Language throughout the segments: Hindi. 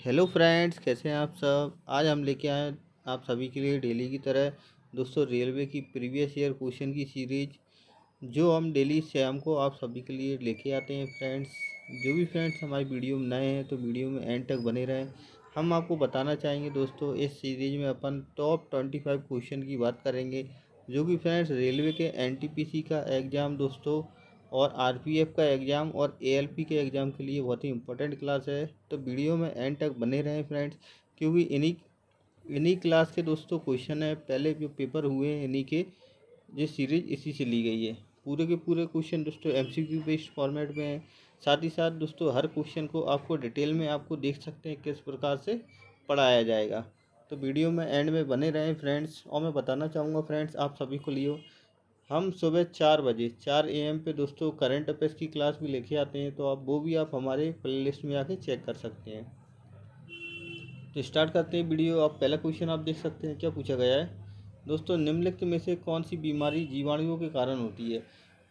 हेलो फ्रेंड्स, कैसे हैं आप सब। आज हम लेके आए आप सभी के लिए डेली की तरह दोस्तों रेलवे की प्रीवियस ईयर क्वेश्चन की सीरीज, जो हम डेली शाम को आप सभी के लिए लेके आते हैं। फ्रेंड्स, जो भी फ्रेंड्स हमारी वीडियो में नए हैं तो वीडियो में एंड तक बने रहें। हम आपको बताना चाहेंगे दोस्तों, इस सीरीज में अपन टॉप 25 क्वेश्चन की बात करेंगे, जो कि फ्रेंड्स रेलवे के एनटीपीसी का एग्ज़ाम दोस्तों और आरपीएफ का एग्ज़ाम और एएलपी के एग्ज़ाम के लिए बहुत ही इंपॉर्टेंट क्लास है। तो वीडियो में एंड तक बने रहें फ्रेंड्स, क्योंकि इन्हीं इन्हीं क्लास के दोस्तों क्वेश्चन है, पहले जो पेपर हुए हैं इन्हीं के, ये सीरीज इसी से ली गई है। पूरे के पूरे क्वेश्चन दोस्तों एमसीक्यू बेस्ड फॉर्मेट में हैं। साथ ही साथ दोस्तों हर क्वेश्चन को आपको डिटेल में आपको देख सकते हैं किस प्रकार से पढ़ाया जाएगा। तो वीडियो में एंड में बने रहें फ्रेंड्स। और मैं बताना चाहूँगा फ्रेंड्स आप सभी को लिए, हम सुबह 4 बजे 4 AM पे दोस्तों करंट अफेयर्स की क्लास भी लेके आते हैं, तो आप हमारे प्लेलिस्ट में आके चेक कर सकते हैं। तो स्टार्ट करते हैं वीडियो। आप पहला क्वेश्चन आप देख सकते हैं, क्या पूछा गया है दोस्तों, निम्नलिखित में से कौन सी बीमारी जीवाणुओं के कारण होती है।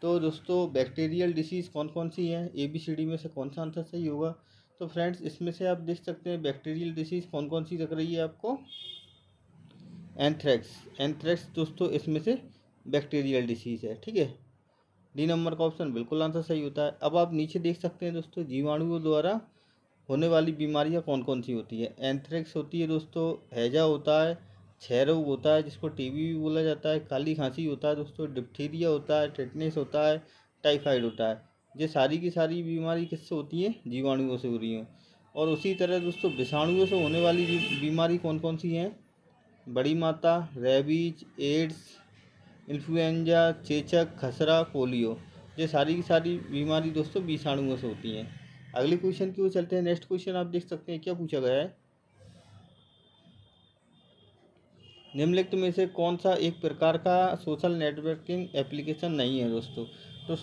तो दोस्तों बैक्टीरियल डिसीज़ कौन कौन सी हैं, ABCD में से कौन सा आंसर सही होगा। तो फ्रेंड्स इसमें से आप देख सकते हैं बैक्टीरियल डिसीज़ कौन कौन सी लग रही है आपको, एंथ्रेक्स। एंथ्रेक्स दोस्तों इसमें से बैक्टीरियल डिसीज़ है, ठीक है। डी नंबर का ऑप्शन बिल्कुल आंसर सही होता है। अब आप नीचे देख सकते हैं दोस्तों, जीवाणुओं द्वारा होने वाली बीमारियां कौन कौन सी होती है। एंथ्रेक्स होती है दोस्तों, हैजा होता है, क्षय रोग होता है जिसको टीबी भी बोला जाता है, काली खांसी होता है दोस्तों, डिप्थीरिया होता है, टेटनेस होता है, टाइफाइड होता है। ये सारी की सारी बीमारी किससे होती है, जीवाणुओं से हो रही हैं। और उसी तरह दोस्तों विषाणुओं से होने वाली बीमारी कौन कौन सी हैं, बड़ी माता, रेबीज, एड्स, इन्फ्लुएंजा, चेचक, खसरा, पोलियो। ये सारी की सारी बीमारी दोस्तों विषाणुओं से होती हैं। अगले क्वेश्चन की ओर चलते हैं। नेक्स्ट क्वेश्चन आप देख सकते हैं, क्या पूछा गया है, निम्नलिखित में से कौन सा एक प्रकार का सोशल नेटवर्किंग एप्लीकेशन नहीं है दोस्तों। तो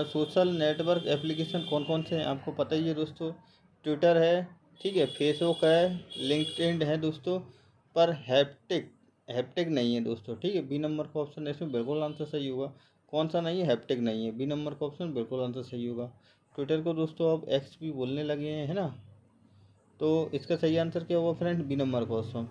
सोशल नेटवर्क एप्लीकेशन कौन कौन से हैं आपको पता ही है दोस्तों। ट्विटर है, ठीक है, फेसबुक है, लिंक्डइन है दोस्तों, पर हैप्टिक हैप्टिक नहीं है दोस्तों, ठीक है। बी नंबर का ऑप्शन है इसमें बिल्कुल आंसर सही होगा। कौन सा नहीं है, हैप्टिक नहीं है, बी नंबर का ऑप्शन बिल्कुल आंसर सही होगा। ट्विटर को दोस्तों अब एक्स भी बोलने लगे हैं, है ना। तो इसका सही आंसर क्या होगा फ्रेंड, बी नंबर का ऑप्शन।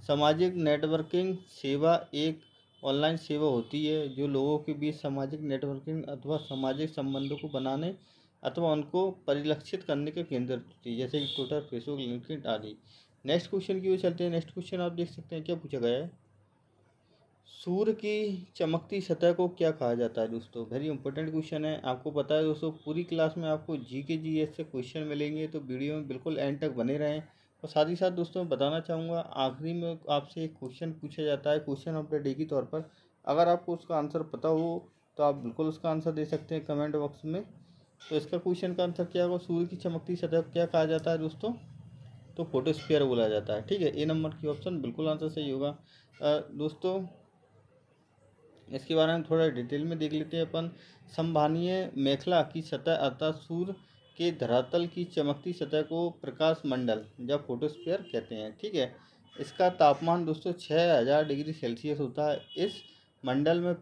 सामाजिक नेटवर्किंग सेवा एक ऑनलाइन सेवा होती है जो लोगों के बीच सामाजिक नेटवर्किंग अथवा सामाजिक संबंधों को बनाने अथवा उनको परिलक्षित करने का केंद्र होती है, जैसे कि ट्विटर, फेसबुक, लिंक्डइन आदि। नेक्स्ट क्वेश्चन की ओर चलते हैं। नेक्स्ट क्वेश्चन आप देख सकते हैं, क्या पूछा गया है, सूर्य की चमकती सतह को क्या कहा जाता है दोस्तों। वेरी इंपॉर्टेंट क्वेश्चन है। आपको पता है दोस्तों पूरी क्लास में आपको GS से क्वेश्चन मिलेंगे, तो वीडियो में बिल्कुल एंड तक बने रहें। और साथ ही साथ दोस्तों बताना चाहूँगा, आखिरी में आपसे एक क्वेश्चन पूछा जाता है क्वेश्चन ऑफ द डे के तौर पर। अगर आपको उसका आंसर पता हो तो आप बिल्कुल उसका आंसर दे सकते हैं कमेंट बॉक्स में। तो इसका क्वेश्चन का आंसर क्या होगा, सूर्य की चमकती सतह को क्या कहा जाता है दोस्तों, तो फोटोस्फीयर बोला जाता है, ठीक है। ए नंबर की ऑप्शन बिल्कुल आंसर सही होगा। दोस्तों इसके बारे में थोड़ा डिटेल में देख लेते हैं अपन। संवहनीय मेखला की सतह अर्थात सूर्य के धरातल की चमकती सतह को प्रकाश मंडल या फोटोस्फीयर कहते हैं, ठीक है। इसका तापमान दोस्तों 6000 डिग्री सेल्सियस होता है। इस मंडल में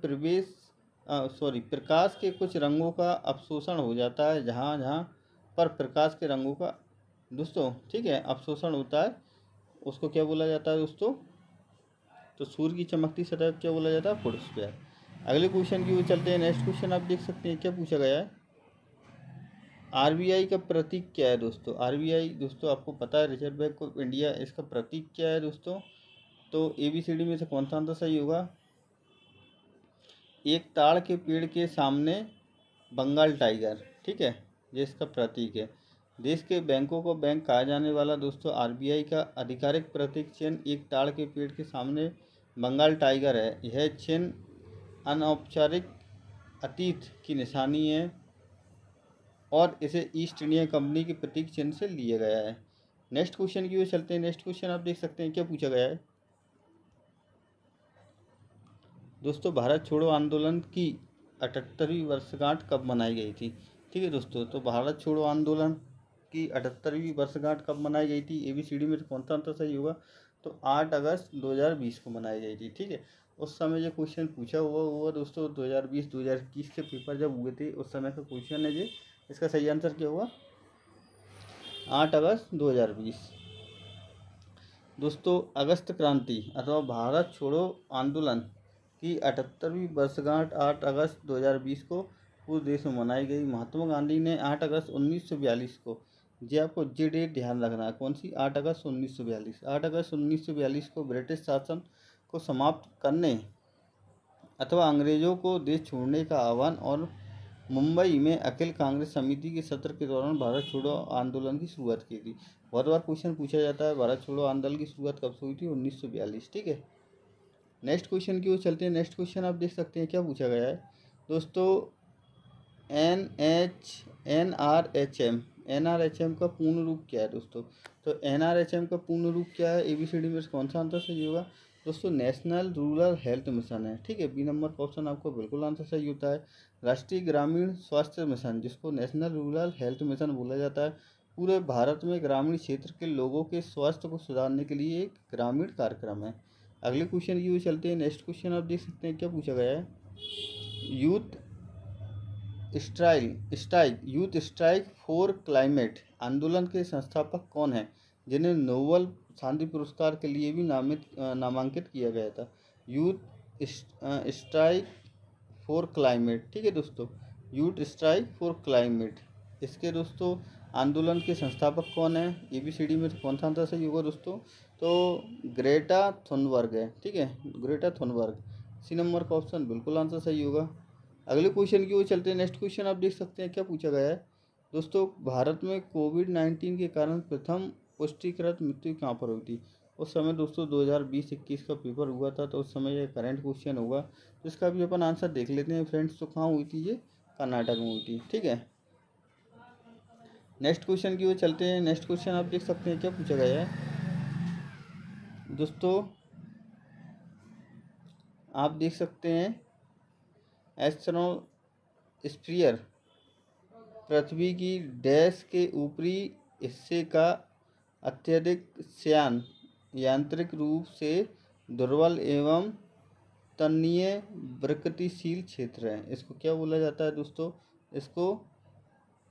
प्रकाश के कुछ रंगों का अवशोषण हो जाता है, जहाँ जहाँ पर प्रकाश के रंगों का दोस्तों, ठीक है, अवशोषण होता है, उसको क्या बोला जाता है दोस्तों, तो सूर्य की चमकती सतह क्या बोला जाता है, फोटोस्फीयर। अगले क्वेश्चन की ओर चलते हैं। नेक्स्ट क्वेश्चन आप देख सकते हैं, क्या पूछा गया है, RBI का प्रतीक क्या है दोस्तों। RBI दोस्तों आपको पता है, रिजर्व बैंक ऑफ इंडिया, इसका प्रतीक क्या है दोस्तों। तो ABCD में से कौन सा आंसर सही होगा, एक ताड़ के पेड़ के सामने बंगाल टाइगर, ठीक है, ये इसका प्रतीक है। देश के बैंकों को बैंक कहा जाने वाला दोस्तों RBI का आधिकारिक प्रतीक चिन्ह एक ताड़ के पेड़ के सामने बंगाल टाइगर है। यह चिन्ह अनौपचारिक अतीत की निशानी है और इसे ईस्ट इंडिया कंपनी के प्रतीक चिन्ह से लिया गया है। नेक्स्ट क्वेश्चन की ओर चलते हैं। नेक्स्ट क्वेश्चन आप देख सकते हैं, क्या पूछा गया है दोस्तों, भारत छोड़ो आंदोलन की 78वीं वर्षगांठ कब मनाई गई थी। ठीक है दोस्तों, तो भारत छोड़ो आंदोलन की 78वीं वर्षगांठ कब मनाई गई थी। ABCD में कौन सा आंसर सही होगा, तो 8 अगस्त 2020 को मनाई गई थी, ठीक है। उस समय जो क्वेश्चन पूछा हुआ दोस्तों 2020-2021 के पेपर जब हुए थे उस समय का क्वेश्चन है ये। इसका सही आंसर क्या हुआ, 8 अगस्त 2020। दोस्तों अगस्त क्रांति अथवा भारत छोड़ो आंदोलन की 78वीं वर्षगांठ 8 अगस्त 2020 को पूरे देश में मनाई गई। महात्मा गांधी ने 8 अगस्त 1942 को, जी आपको ये डेट ध्यान रखना है, कौन सी, 8 अगस्त 1942, 8 अगस्त 1942 को ब्रिटिश शासन को समाप्त करने अथवा अंग्रेजों को देश छोड़ने का आह्वान और मुंबई में अखिल कांग्रेस समिति के सत्र के दौरान भारत छोड़ो आंदोलन की शुरुआत की थी। बहुत बार क्वेश्चन पूछा जाता है भारत छोड़ो आंदोलन की शुरुआत कब से हुई थी, 1942। ठीक है, नेक्स्ट क्वेश्चन की ओर चलते हैं। नेक्स्ट क्वेश्चन आप देख सकते हैं क्या पूछा गया है दोस्तों। एन आर एच एम का पूर्ण रूप क्या है दोस्तों? तो एन-आर-एच-एम का पूर्ण रूप क्या है? ABCD में कौन सा आंसर सही होगा दोस्तों? नेशनल रूरल हेल्थ मिशन है। ठीक है, बी नंबर का ऑप्शन आपको बिल्कुल आंसर सही होता है। राष्ट्रीय ग्रामीण स्वास्थ्य मिशन, जिसको नेशनल रूरल हेल्थ मिशन बोला जाता है, पूरे भारत में ग्रामीण क्षेत्र के लोगों के स्वास्थ्य को सुधारने के लिए एक ग्रामीण कार्यक्रम है। अगले क्वेश्चन की ओर चलते हैं। नेक्स्ट क्वेश्चन आप देख सकते हैं क्या पूछा गया है। यूथ स्ट्राइक फॉर क्लाइमेट आंदोलन के संस्थापक कौन हैं, जिन्हें नोबेल शांति पुरस्कार के लिए भी नामांकित किया गया था? Youth strike for climate. ठीक है दोस्तों, यूथ स्ट्राइक फॉर क्लाइमेट, इसके दोस्तों आंदोलन के संस्थापक कौन है? ABCD में कौन सा आंसर सही होगा दोस्तों? तो ग्रेटा थुनबर्ग है। ठीक है, ग्रेटा थुनबर्ग, सी नंबर का ऑप्शन बिल्कुल आंसर सही होगा। अगले क्वेश्चन की ओर चलते हैं। नेक्स्ट क्वेश्चन आप देख सकते हैं क्या पूछा गया है दोस्तों। भारत में कोविड-19 के कारण प्रथम पुष्टिकृत मृत्यु कहाँ पर हुई थी? उस समय दोस्तों 2020-21 का पेपर हुआ था, तो उस समय ये करंट क्वेश्चन होगा, तो इसका भी अपन आंसर देख लेते हैं फ्रेंड्स। तो कहाँ हुई थी? ये कर्नाटक में हुई थी। ठीक है, नेक्स्ट क्वेश्चन की ओर चलते हैं। नेक्स्ट क्वेश्चन आप देख सकते हैं क्या पूछा गया है दोस्तों। आप देख सकते हैं एस्ट्रोस्फीयर पृथ्वी की डैश के ऊपरी हिस्से का अत्यधिक श्यान यांत्रिक रूप से दुर्बल एवं तन्नीय प्रगतिशील क्षेत्र है। इसको क्या बोला जाता है दोस्तों? इसको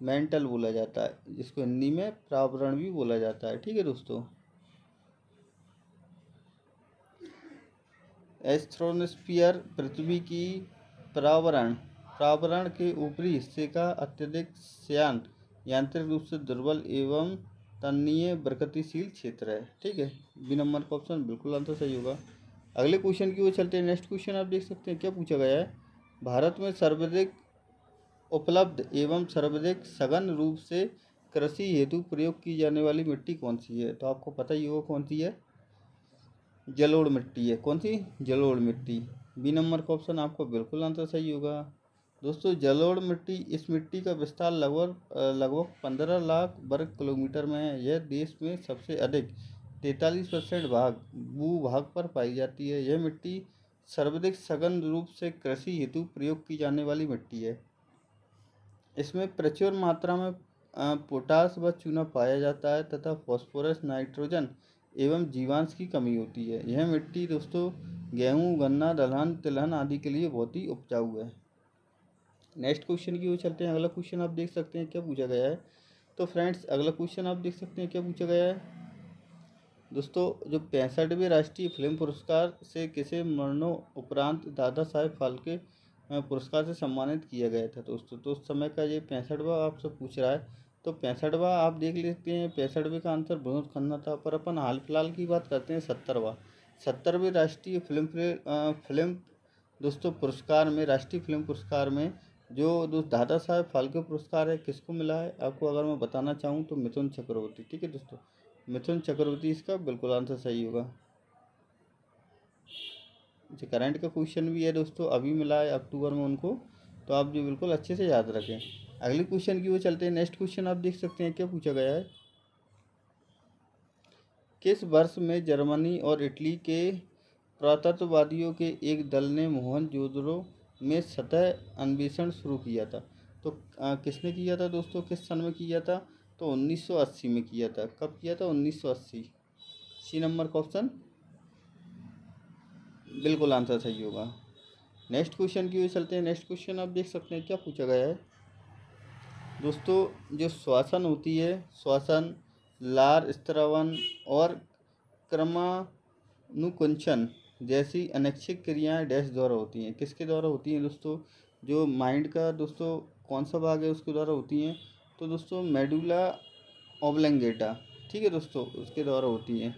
मेंटल बोला जाता है, जिसको हिंदी में प्रावरण भी बोला जाता है। ठीक है दोस्तों, एस्ट्रोस्फीयर पृथ्वी की प्रावरण के ऊपरी हिस्से का अत्यधिक श्यान यांत्रिक रूप से दुर्बल एवं तन्नीय प्रगतिशील क्षेत्र है। ठीक है, बी नंबर का ऑप्शन बिल्कुल आंसर सही होगा। अगले क्वेश्चन की ओर चलते हैं। नेक्स्ट क्वेश्चन आप देख सकते हैं क्या पूछा गया है। भारत में सर्वाधिक उपलब्ध एवं सर्वाधिक सघन रूप से कृषि हेतु प्रयोग की जाने वाली मिट्टी कौन सी है? तो आपको पता ही होगा कौन सी है, जलोढ़ मिट्टी है। कौन सी? जलोढ़ मिट्टी, बी नंबर का ऑप्शन आपको बिल्कुल आंसर सही होगा। दोस्तों जलोढ़ मिट्टी, इस मिट्टी का विस्तार लगभग 15 लाख वर्ग किलोमीटर में है। यह देश में सबसे अधिक 43% भूभाग पर पाई जाती है। यह मिट्टी सर्वाधिक सघन रूप से कृषि हेतु प्रयोग की जाने वाली मिट्टी है। इसमें प्रचुर मात्रा में पोटास व चूना पाया जाता है तथा फास्फोरस, नाइट्रोजन एवं जीवांश की कमी होती है। यह मिट्टी दोस्तों गेहूँ, गन्ना, दलहन, तिलहन आदि के लिए बहुत ही उपजाऊ है। नेक्स्ट क्वेश्चन की ओर चलते हैं। अगला क्वेश्चन आप देख सकते हैं क्या पूछा गया है। तो फ्रेंड्स अगला क्वेश्चन आप देख सकते हैं क्या पूछा गया है दोस्तों। जो 65वें राष्ट्रीय फिल्म पुरस्कार से किसे मरणोपरांत दादा साहेब फाल्के पुरस्कार से सम्मानित किया गया था दोस्तों? तो उस समय का ये 65वां आपसे पूछ रहा है। तो 65वां आप देख लेते हैं। 65वें का आंसर विनोद खन्ना था, पर अपन हाल फिलहाल की बात करते हैं 70वें राष्ट्रीय फिल्म दोस्तों पुरस्कार में, राष्ट्रीय फिल्म पुरस्कार में जो दादा साहेब फाल्के पुरस्कार है किसको मिला है? आपको अगर मैं बताना चाहूँ तो मिथुन चक्रवर्ती। ठीक है दोस्तों, मिथुन चक्रवर्ती इसका बिल्कुल आंसर सही होगा। जो करंट का क्वेश्चन भी है दोस्तों, अभी मिला है अक्टूबर में उनको, तो आप जो बिल्कुल अच्छे से याद रखें। अगले क्वेश्चन की ओर चलते हैं। नेक्स्ट क्वेश्चन आप देख सकते हैं क्या पूछा गया है। किस वर्ष में जर्मनी और इटली के पुरातत्ववादियों के एक दल ने मोहनजोदड़ो में सतह अन्वेषण शुरू किया था? तो किसने किया था दोस्तों, किस सन में किया था? तो 1980 में किया था। कब किया था? 1980, सी नंबर का ऑप्शन बिल्कुल आंसर सही होगा। नेक्स्ट क्वेश्चन की ओर चलते हैं। नेक्स्ट क्वेश्चन आप देख सकते हैं क्या पूछा गया है दोस्तों। जो श्वसन होती है, श्वसन, लार स्रावन और क्रमानुकुंचन जैसी अनैच्छिक क्रियाएं डैश द्वारा होती हैं। किसके द्वारा होती हैं दोस्तों? जो माइंड का दोस्तों कौन सा भाग है उसके द्वारा होती हैं? तो दोस्तों मेडुला ऑब्लंगेटा, ठीक है दोस्तों, उसके द्वारा होती हैं,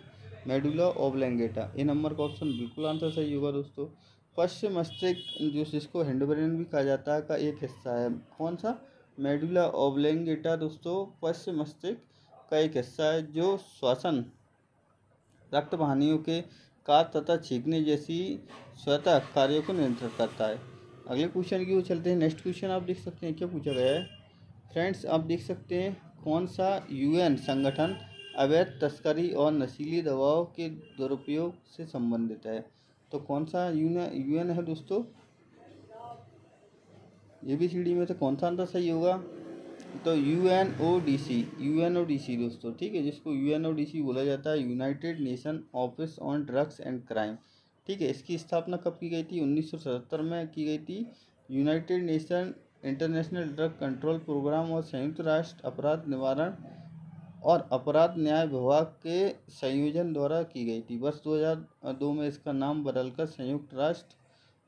मेडुला ऑब्लंगेटा। ए नंबर का ऑप्शन बिल्कुल आंसर सही होगा दोस्तों। पश्च मस्तिष्क जो जिसको हैंड ब्रेन भी कहा जाता है का एक हिस्सा है, कौन सा? मेडुला ऑब्लंगेटा दोस्तों पश्च मस्तिष्क का एक हिस्सा है जो श्वसन, रक्त वाहिनियों के काट तथा छींकने जैसी स्वतः कार्यों को नियंत्रित करता है। अगले क्वेश्चन की ओर चलते हैं। नेक्स्ट क्वेश्चन आप देख सकते हैं क्या पूछा गया है। फ्रेंड्स आप देख सकते हैं कौन सा यूएन संगठन अवैध तस्करी और नशीली दवाओं के दुरुपयोग से संबंधित है? तो कौन सा यूएन है दोस्तों? ABCD में से कौन सा आंसर सही होगा? तो यूएनओडीसी दोस्तों, ठीक है, जिसको यूएनओडीसी बोला जाता है, United nation office on drugs and crime, ठीक है। इसकी स्थापना कब की गई थी? 1977 में की गई थी। United Nation International Drug Control Programme और संयुक्त राष्ट्र अपराध निवारण और अपराध न्याय विभाग के संयोजन द्वारा की गई थी। वर्ष 2002 में इसका नाम बदलकर संयुक्त राष्ट्र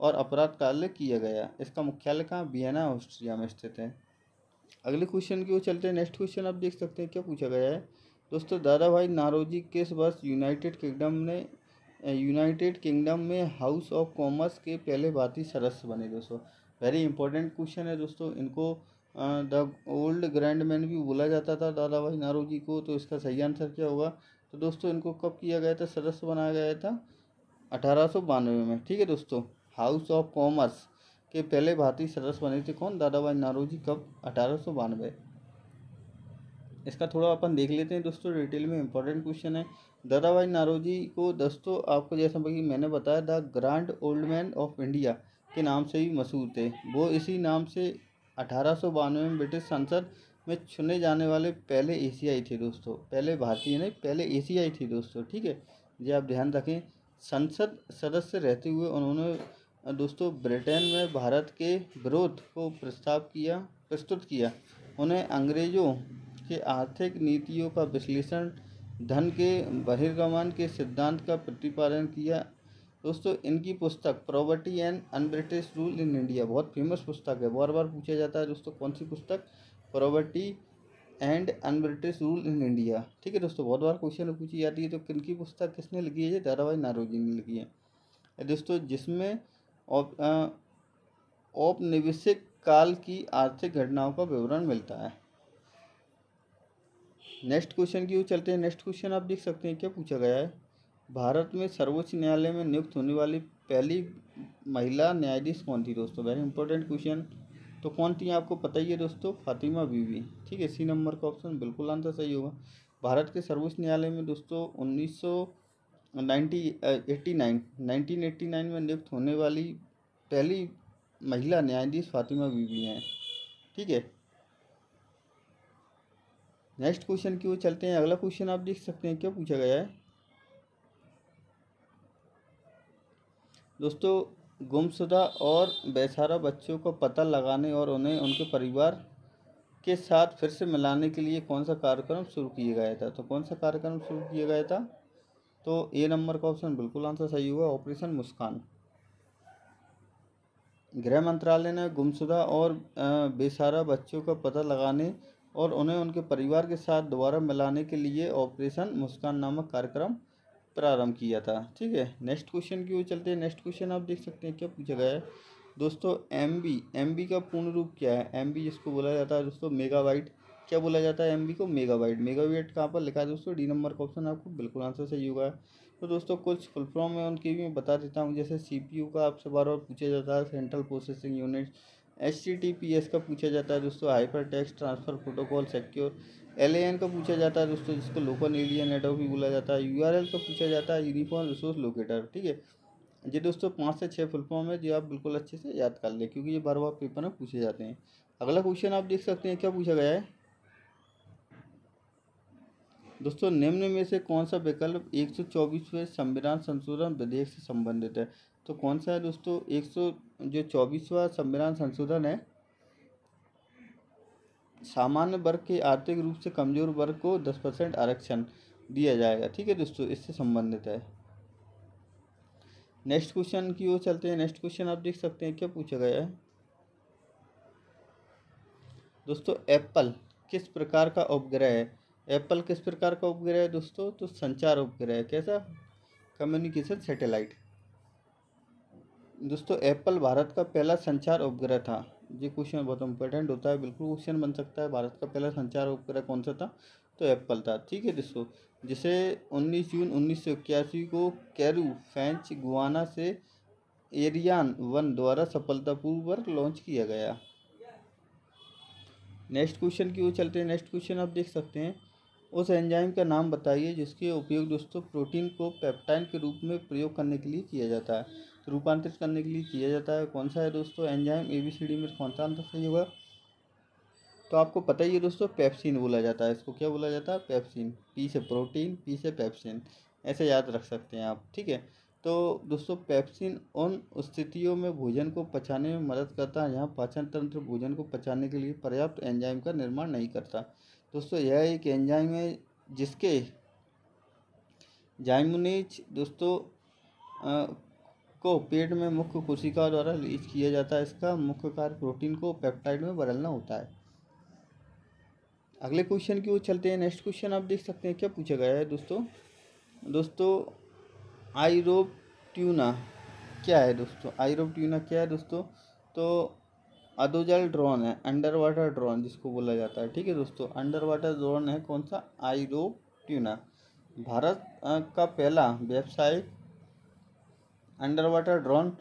और अपराध कार्यालय किया गया। इसका मुख्यालय कहाँ? वियना ऑस्ट्रिया में स्थित है। अगले क्वेश्चन की ओर चलते हैं। नेक्स्ट क्वेश्चन आप देख सकते हैं क्या पूछा गया है। दोस्तों दादा भाई नारोजी किस वर्ष यूनाइटेड किंगडम में हाउस ऑफ कॉमर्स के पहले भारतीय सदस्य बने? दोस्तों वेरी इंपॉर्टेंट क्वेश्चन है दोस्तों। इनको द ओल्ड ग्रैंड मैन भी बोला जाता था दादा भाई नारोजी को। तो इसका सही आंसर क्या होगा? तो दोस्तों इनको कब किया गया था, सदस्य बनाया गया था? 1892 में, ठीक है दोस्तों। हाउस ऑफ कॉमर्स के पहले भारतीय सदस्य बने थे कौन? दादा भाई नारोजी। कब? 1892। इसका थोड़ा अपन देख लेते हैं दोस्तों डिटेल में, इंपॉर्टेंट क्वेश्चन है। दादा भाई नारोजी को दोस्तों आपको जैसा कि मैंने बताया the grand old man of India के नाम से भी मशहूर थे। वो इसी नाम से 1892 में ब्रिटिश संसद में चुने जाने वाले पहले एशियाई थे दोस्तों। पहले भारतीय नहीं, पहले एशियाई थे दोस्तों, ठीक है। ये आप ध्यान रखें। संसद सदस्य रहते हुए उन्होंने दोस्तों ब्रिटेन में भारत के विरोध को प्रस्तुत किया। उन्हें अंग्रेज़ों के आर्थिक नीतियों का विश्लेषण, धन के बहिर्गमन के सिद्धांत का प्रतिपादन किया। दोस्तों इनकी पुस्तक property and un-British rule in India बहुत फेमस पुस्तक है, बार बार पूछा जाता है दोस्तों। कौन सी पुस्तक? Property and un-British rule in India, ठीक है दोस्तों, बहुत बार क्वेश्चन पूछी जाती है। तो किनकी पुस्तक किसने लिखी है? दादा भाई नारोजी ने लिखी है दोस्तों, जिसमें औपनिवेशिक काल की आर्थिक घटनाओं का विवरण मिलता है। नेक्स्ट क्वेश्चन की ओर चलते हैं। नेक्स्ट क्वेश्चन आप देख सकते हैं क्या पूछा गया है। भारत में सर्वोच्च न्यायालय में नियुक्त होने वाली पहली महिला न्यायाधीश कौन थी? दोस्तों वेरी इंपॉर्टेंट क्वेश्चन। तो कौन थी आपको पता ही है दोस्तों? फातिमा बीवी, ठीक है। सी नंबर का ऑप्शन बिल्कुल आंसर सही होगा। भारत के सर्वोच्च न्यायालय में दोस्तों 1989 में नियुक्त होने वाली पहली महिला न्यायाधीश फातिमा बीवी हैं, ठीक है। नेक्स्ट क्वेश्चन की ओर चलते हैं। अगला क्वेश्चन आप देख सकते हैं क्या पूछा गया है। दोस्तों गुमशुदा और बेसहारा बच्चों को पता लगाने और उन्हें उनके परिवार के साथ फिर से मिलाने के लिए कौन सा कार्यक्रम शुरू किया गया था? तो कौन सा कार्यक्रम शुरू किया गया था? तो ए नंबर का ऑप्शन बिल्कुल आंसर सही होगा, ऑपरेशन मुस्कान। गृह मंत्रालय ने गुमशुदा और बेसहारा बच्चों का पता लगाने और उन्हें उनके परिवार के साथ दोबारा मिलाने के लिए ऑपरेशन मुस्कान नामक कार्यक्रम प्रारंभ किया था, ठीक है। नेक्स्ट क्वेश्चन की ओर चलते हैं। नेक्स्ट क्वेश्चन आप देख सकते हैं क्या पूछा गया है। दोस्तों एमबी का पूर्ण रूप क्या है? एमबी जिसको बोला जाता है दोस्तों मेगाबाइट, क्या बोला जाता है एमबी को? मेगाबाइट। मेगाबाइट कहाँ पर लिखा है दोस्तों? डी नंबर का ऑप्शन आपको बिल्कुल आंसर सही होगा। तो दोस्तों कुछ फुल फॉर्म में उनकी भी मैं बता देता हूँ। जैसे सीपीयू का आपसे बार बार पूछा जाता है, सेंट्रल प्रोसेसिंग यूनिट। HTTPS का पूछा जाता है दोस्तों, hyper text transfer protocol secure. LAN का पूछा जाता है दोस्तों, जिसको लोकल एरिया नेटवर्क भी बोला जाता है। URL का पूछा जाता है यूनिफॉर्म रिसोर्स लोकेटर, ठीक है। ये दोस्तों 5 से 6 फुल फॉर्म है जो आप बिल्कुल अच्छे से याद कर लें, क्योंकि ये बार बार पेपर में पूछे जाते हैं। अगला क्वेश्चन आप देख सकते हैं क्या पूछा गया है। दोस्तों निम्न में से कौन सा विकल्प 124वें संविधान संशोधन विधेयक से संबंधित है? तो कौन सा है दोस्तों? 124वां संविधान संशोधन है, सामान्य वर्ग के आर्थिक रूप से कमजोर वर्ग को 10% आरक्षण। दिया जाएगा। ठीक है दोस्तों, इससे संबंधित है। नेक्स्ट क्वेश्चन की ओर चलते हैं। नेक्स्ट क्वेश्चन आप देख सकते हैं क्या पूछा गया है दोस्तों, एप्पल किस प्रकार का उपग्रह है? एप्पल किस प्रकार का उपग्रह है दोस्तों? तो संचार उपग्रह है। कैसा? Communication satellite. दोस्तों एप्पल भारत का पहला संचार उपग्रह था। ये क्वेश्चन बहुत इंपॉर्टेंट होता है, बिल्कुल क्वेश्चन बन सकता है। भारत का पहला संचार उपग्रह कौन सा था? तो एप्पल था। ठीक है दोस्तों, जिसे 19 जून 1981 को कैरू फ्रेंच गुआना से एरियान 1 द्वारा सफलतापूर्वक लॉन्च किया गया। नेक्स्ट क्वेश्चन की ओर चलते हैं। नेक्स्ट क्वेश्चन आप देख सकते हैं, उस एंजाइम का नाम बताइए जिसके उपयोग दोस्तों प्रोटीन को पेप्टाइड के रूप में प्रयोग करने के लिए किया जाता है, रूपांतरित करने के लिए किया जाता है। कौन सा है दोस्तों एंजाइम? ABCD में कौन सा आंसर सही होगा? तो आपको पता ही है दोस्तों, पेप्सिन बोला जाता है इसको। क्या बोला जाता है? पेप्सिन। पी से प्रोटीन, पी से पेप्सिन, ऐसे याद रख सकते हैं आप। ठीक है, तो दोस्तों पेप्सिन उन स्थितियों में भोजन को पचाने में मदद करता है जहाँ पाचन तंत्र भोजन को पचाने के लिए पर्याप्त एंजाइम का निर्माण नहीं करता। दोस्तों यह एक एंजाइम है जिसके जाइमुनेज दोस्तों को पेट में मुख्य कोशिका द्वारा रिलीज किया जाता है। इसका मुख्य कार्य प्रोटीन को पेप्टाइड में बदलना होता है। अगले क्वेश्चन की ओर चलते हैं। नेक्स्ट क्वेश्चन आप देख सकते हैं क्या पूछा गया है दोस्तों आइरोप्ट्यूना क्या है दोस्तों? आइरोप्ट्यूना क्या है दोस्तों? तो अधोजल ड्रोन है, अंडर वाटर ड्रोन जिसको बोला जाता है। ठीक है दोस्तों, अंडर वाटर ड्रोन है कौन सा? आइरोप्ट्यूना। भारत का पहला व्यावसायिक अंडर वाटर ड्रोन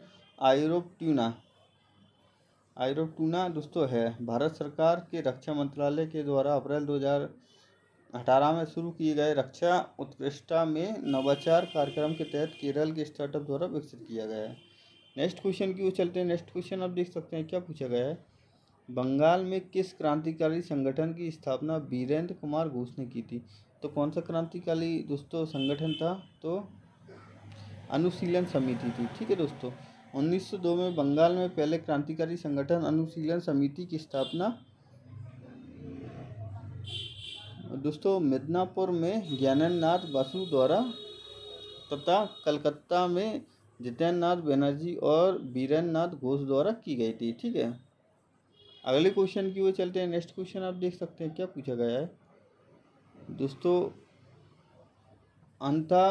आइरोप्ट्यूना दोस्तों है भारत सरकार के रक्षा मंत्रालय के द्वारा अप्रैल 2018 में शुरू किए गए रक्षा उत्कृष्टता में नवाचार कार्यक्रम के तहत केरल के स्टार्टअप द्वारा विकसित किया गया है। नेक्स्ट क्वेश्चन की ओर चलते हैं। नेक्स्ट क्वेश्चन आप देख सकते हैं क्या पूछा गया है, बंगाल में किस क्रांतिकारी संगठन की स्थापना वीरेंद्र कुमार घोष ने की थी? तो कौन सा क्रांतिकारी दोस्तों संगठन था? तो अनुशीलन समिति थी। ठीक है दोस्तों, 1902 में बंगाल में पहले क्रांतिकारी संगठन अनुशीलन समिति की स्थापना दोस्तों मिदनापुर में ज्ञानेंद्रनाथ बसु द्वारा तथा कलकत्ता में जितेंद्र नाथ बनर्जी और वीरेंद्र नाथ घोष द्वारा की गई थी। ठीक है, अगले क्वेश्चन की ओर चलते हैं। नेक्स्ट क्वेश्चन आप देख सकते हैं क्या पूछा गया है दोस्तों, अंता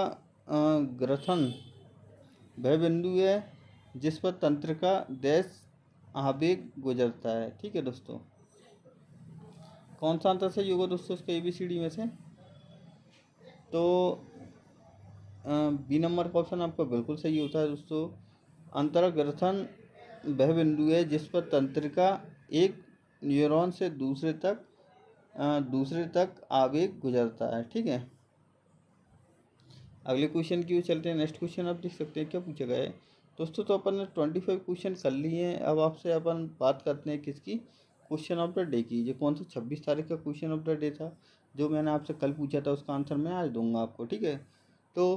ग्रथन वह बिंदु है जिस पर तंत्र का देश आवेग गुजरता है। ठीक है दोस्तों, कौन सा आंसर सही होगा दोस्तों इसका ABCD में से? तो बी नंबर का ऑप्शन आपका बिल्कुल सही होता है दोस्तों। अंतर्ग्रथन वह बिंदु है जिस पर तंत्रिका एक न्यूरॉन से दूसरे तक आवेग गुजरता है। ठीक है, अगले क्वेश्चन की ओर चलते हैं। नेक्स्ट क्वेश्चन आप देख सकते हैं क्या पूछा गया है दोस्तों, तो अपन ने 25 क्वेश्चन कर लिए हैं। अब आपसे अपन बात करते हैं किसकी? क्वेश्चन ऑफ द डे की। जो कौन सा 26 तारीख का क्वेश्चन ऑफ द डे था, जो मैंने आपसे कल पूछा था, उसका आंसर मैं आज दूंगा आपको। ठीक है, तो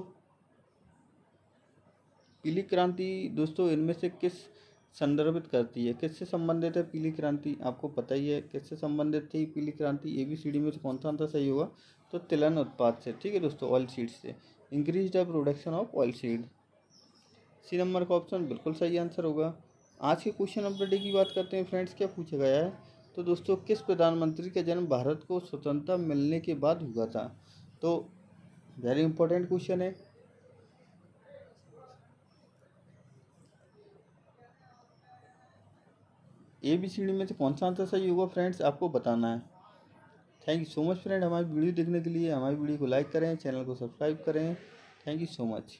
पीली क्रांति दोस्तों इनमें से किस संदर्भित करती है? किससे संबंधित है पीली क्रांति? आपको पता ही है किससे संबंधित थी पीली क्रांति। ABCD में से कौन सा आंसर सही होगा? तो तिलहन उत्पाद से। ठीक है दोस्तों, ऑयल सीड से। Increase the production of oil seed, C number का ऑप्शन बिल्कुल सही आंसर होगा। आज के क्वेश्चन ऑफ द डे की बात करते हैं फ्रेंड्स। क्या पूछा गया है तो दोस्तों, किस प्रधानमंत्री का जन्म भारत को स्वतंत्रता मिलने के बाद हुआ था? तो वेरी इंपॉर्टेंट क्वेश्चन है। ABCD में से कौन सा आंसर सही होगा फ्रेंड्स, आपको बताना है। Thank you so much friend, हमारी वीडियो देखने के लिए। हमारी वीडियो को लाइक करें, चैनल को सब्सक्राइब करें। Thank you so much.